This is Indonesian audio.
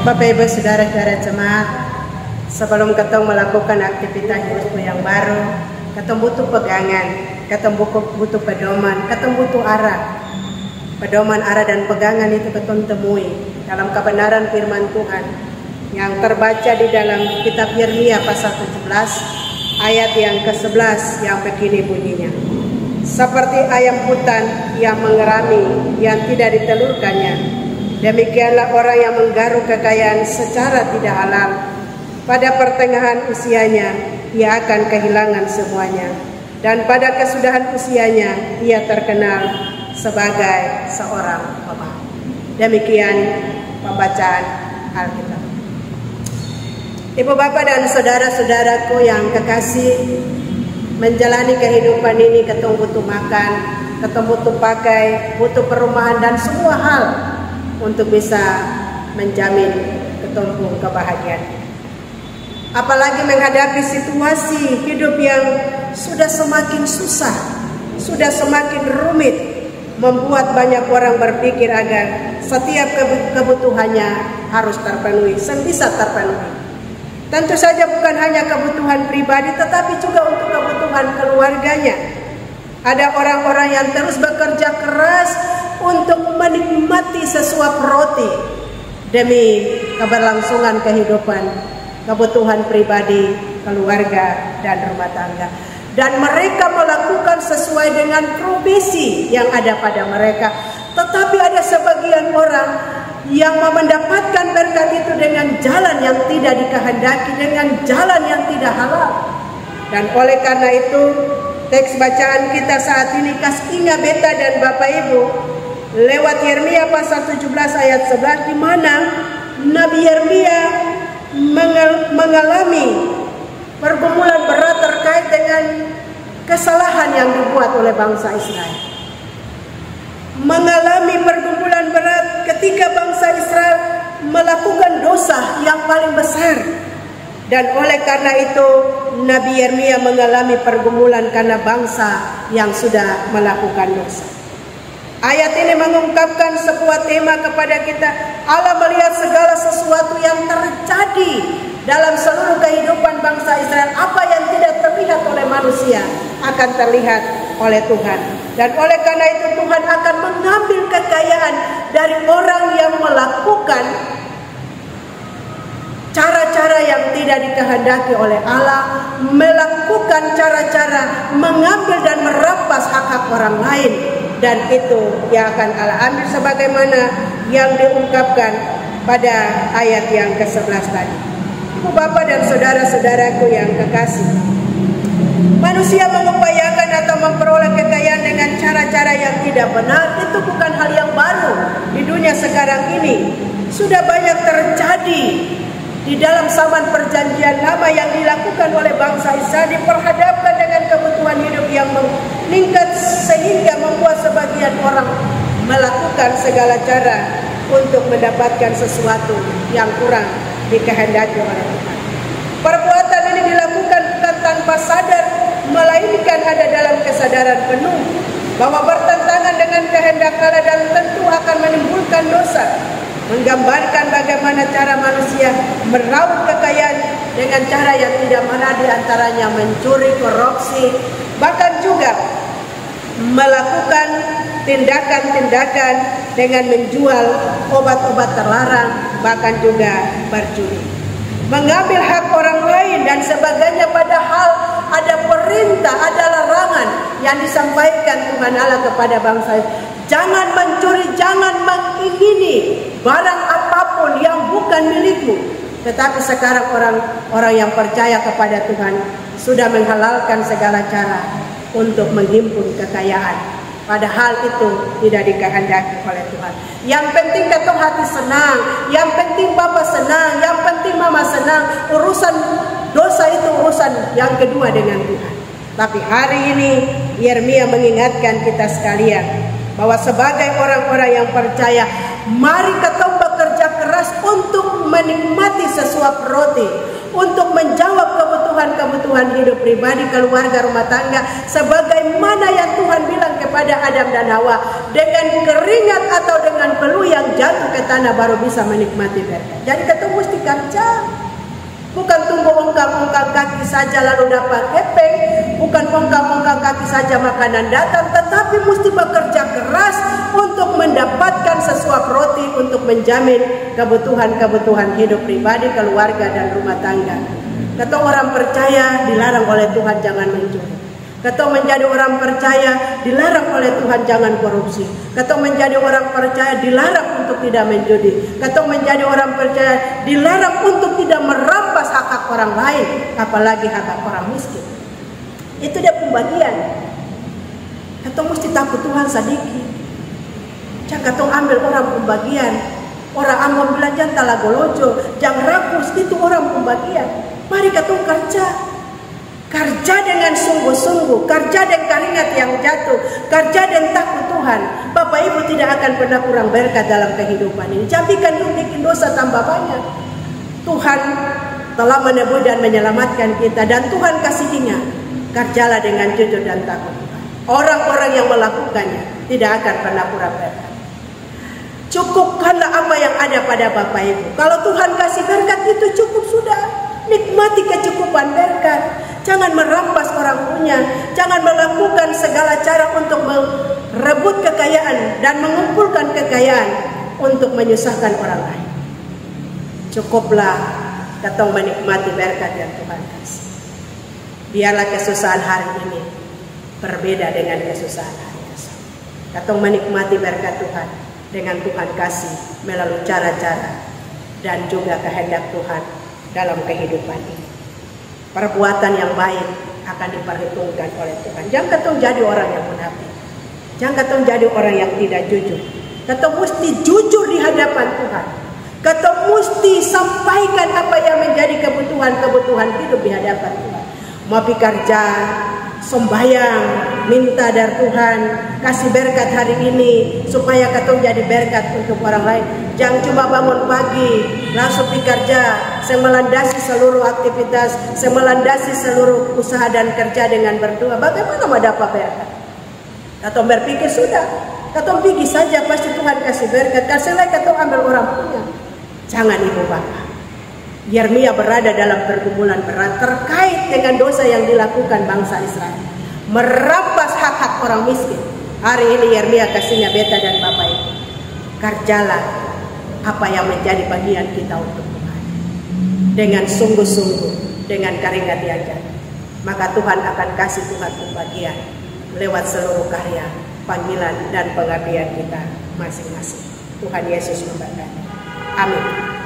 Bapak Ibu saudara-saudara jemaat, sebelum ketemu melakukan aktivitas hidupku yang baru, ketemu butuh pegangan, ketemu butuh pedoman, ketemu butuh arah. Pedoman, arah dan pegangan itu ketemu temui dalam kebenaran firman Tuhan yang terbaca di dalam kitab Yeremia pasal 17 ayat yang ke-11 yang begini bunyinya. Seperti ayam hutan yang mengerami yang tidak ditelurkannya, demikianlah orang yang menggaruk kekayaan secara tidak halal. Pada pertengahan usianya ia akan kehilangan semuanya, dan pada kesudahan usianya ia terkenal sebagai seorang pemaaf. Demikian pembacaan Alkitab. Ibu bapak dan saudara-saudaraku yang kekasih, menjalani kehidupan ini ketemu butuh makan, ketemu butuh pakai, butuh perumahan dan semua hal untuk bisa menjamin ketemu kebahagiaan. Apalagi menghadapi situasi hidup yang sudah semakin susah, sudah semakin rumit, membuat banyak orang berpikir agar setiap kebutuhannya harus terpenuhi, sebisa terpenuhi. Tentu saja bukan hanya kebutuhan pribadi, tetapi juga untuk kebutuhan keluarganya. Ada orang-orang yang terus bekerja keras untuk menikmati sesuap roti demi keberlangsungan kehidupan, kebutuhan pribadi, keluarga, dan rumah tangga. Dan mereka melakukan sesuai dengan profesi yang ada pada mereka. Tetapi ada sebagian orang yang mendapatkan berkat itu dengan jalan yang tidak dikehendaki, dengan jalan yang tidak halal. Dan oleh karena itu, teks bacaan kita saat ini Inga Beta dan Bapak Ibu lewat Yeremia pasal 17 ayat 11, di mana Nabi Yeremia mengalami pergumulan berat terkait dengan kesalahan yang dibuat oleh bangsa Israel. Mengalami pergumulan berat ketika bangsa Israel melakukan dosa yang paling besar. Dan oleh karena itu Nabi Yeremia mengalami pergumulan karena bangsa yang sudah melakukan dosa. Ayat ini mengungkapkan sebuah tema kepada kita. Allah melihat segala sesuatu yang terjadi dalam seluruh kehidupan bangsa Israel. Apa yang tidak terlihat oleh manusia akan terlihat oleh Tuhan. Dan oleh karena itu Tuhan akan mengambil kekayaan dari orang yang melakukan cara-cara yang tidak dikehendaki oleh Allah, melakukan cara-cara mengambil dan merampas hak-hak orang lain. Dan itu yang akan Allah ambil sebagaimana yang diungkapkan pada ayat yang ke-11 tadi. Ibu bapak dan saudara-saudaraku yang kekasih, manusia mengupayakan atau memperoleh kekayaan dengan cara-cara yang tidak benar. Itu bukan hal yang baru di dunia sekarang ini. Sudah banyak terjadi di dalam zaman perjanjian lama yang dilakukan oleh bangsa Israel, diperhadapkan dengan kebutuhan hidup yang meningkat sehingga membuat sebagian orang melakukan segala cara untuk mendapatkan sesuatu yang kurang dikehendaki oleh Tuhan. Perbuatan ini dilakukan bukan tanpa sadar, melainkan ada dalam kesadaran penuh bahwa bertentangan dengan kehendak Allah dan tentu akan menimbulkan dosa. Menggambarkan bagaimana cara manusia meraup kekayaan dengan cara yang tidak benar, diantaranya mencuri, korupsi, bahkan juga melakukan tindakan-tindakan dengan menjual obat-obat terlarang, bahkan juga berjudi, mengambil hak orang lain dan sebagainya. Padahal ada perintah, ada larangan yang disampaikan Tuhan Allah kepada bangsa. Jangan mencuri, jangan mengingini barang apapun yang bukan milikmu. Tetapi sekarang orang-orang yang percaya kepada Tuhan sudah menghalalkan segala cara untuk menghimpun kekayaan. Padahal itu tidak dikehendaki oleh Tuhan. Yang penting ketong hati senang, yang penting Bapak senang, yang penting Mama senang. Urusan dosa itu urusan yang kedua dengan Tuhan. Tapi hari ini Yeremia mengingatkan kita sekalian bahwa sebagai orang-orang yang percaya, mari ketong bekerja keras untuk menikmati sesuap roti, untuk menjawab kebutuhan-kebutuhan kebutuhan hidup pribadi, keluarga, rumah tangga, sebagaimana yang Tuhan bilang kepada Adam dan Hawa, dengan keringat atau dengan peluh yang jatuh ke tanah baru bisa menikmati berkat. Jadi kita mesti kerja, bukan tunggu ongkang-ongkang kaki saja lalu dapat kepeng, bukan ongkang-ongkang kaki saja makanan datang, tetapi mesti bekerja keras untuk mendapatkan sesuap roti untuk menjamin kebutuhan-kebutuhan hidup pribadi, keluarga, dan rumah tangga. Kata orang percaya dilarang oleh Tuhan jangan mencuri. Kata menjadi orang percaya dilarang oleh Tuhan jangan korupsi. Kata menjadi orang percaya dilarang untuk tidak menjudi. Kata menjadi orang percaya dilarang untuk tidak merampas hak-hak orang lain, apalagi hak-hak orang miskin. Itu dia pembagian. Kata mesti takut Tuhan sedikit. Jangan kata ambil orang pembagian. Orang ambil belajar tala golojo, jangan rakus, itu orang pembagian. Mari kata kerja. Kerja dengan sungguh-sungguh, kerja dengan keringat yang jatuh, kerja dan takut Tuhan. Bapak Ibu tidak akan pernah kurang berkat dalam kehidupan ini. Jampikan lu bikin dosa tambah banyak. Tuhan telah menebus dan menyelamatkan kita, dan Tuhan kasih ingat, kerjalah dengan jujur dan takut Tuhan. Orang-orang yang melakukannya tidak akan pernah kurang berkat. Cukupkanlah apa yang ada pada Bapak Ibu. Kalau Tuhan kasih berkat itu cukup sudah. Nikmati kecukupan berkat. Jangan merampas orang punya. Jangan melakukan segala cara untuk merebut kekayaan dan mengumpulkan kekayaan untuk menyusahkan orang lain. Cukuplah kita menikmati berkat yang Tuhan kasih. Biarlah kesusahan hari ini berbeda dengan kesusahan hari esok. Kita menikmati berkat Tuhan dengan Tuhan kasih melalui cara-cara dan juga kehendak Tuhan dalam kehidupan ini. Perbuatan yang baik akan diperhitungkan oleh Tuhan. Jangan ketong jadi orang yang munafik. Jangan ketong jadi orang yang tidak jujur. Ketong mesti jujur di hadapan Tuhan. Ketong mesti sampaikan apa yang menjadi kebutuhan-kebutuhan hidup di hadapan Tuhan. Mau kerja, sembahyang, minta dari Tuhan, kasih berkat hari ini supaya ketong jadi berkat untuk orang lain. Jangan cuma bangun pagi langsung pergi kerja, saya melandasi seluruh aktivitas, saya melandasi seluruh usaha dan kerja dengan berdoa. Bagaimana mau dapat berkat? Ketong berpikir sudah, ketong pergi saja pasti Tuhan kasih berkat. Kasih lagi ketong ambil orang punya. Jangan ibu bapak. Yeremia berada dalam pergumulan berat terkait dengan dosa yang dilakukan bangsa Israel, merampas hak-hak orang miskin. Hari ini Yeremia kasihnya beta dan bapak itu, kerjalah apa yang menjadi bagian kita untuk Tuhan dengan sungguh-sungguh, dengan keringat yang jatuh. Maka Tuhan akan kasih Tuhan pembagian lewat seluruh karya, panggilan dan pengabdian kita masing-masing. Tuhan Yesus memberkati. Amin.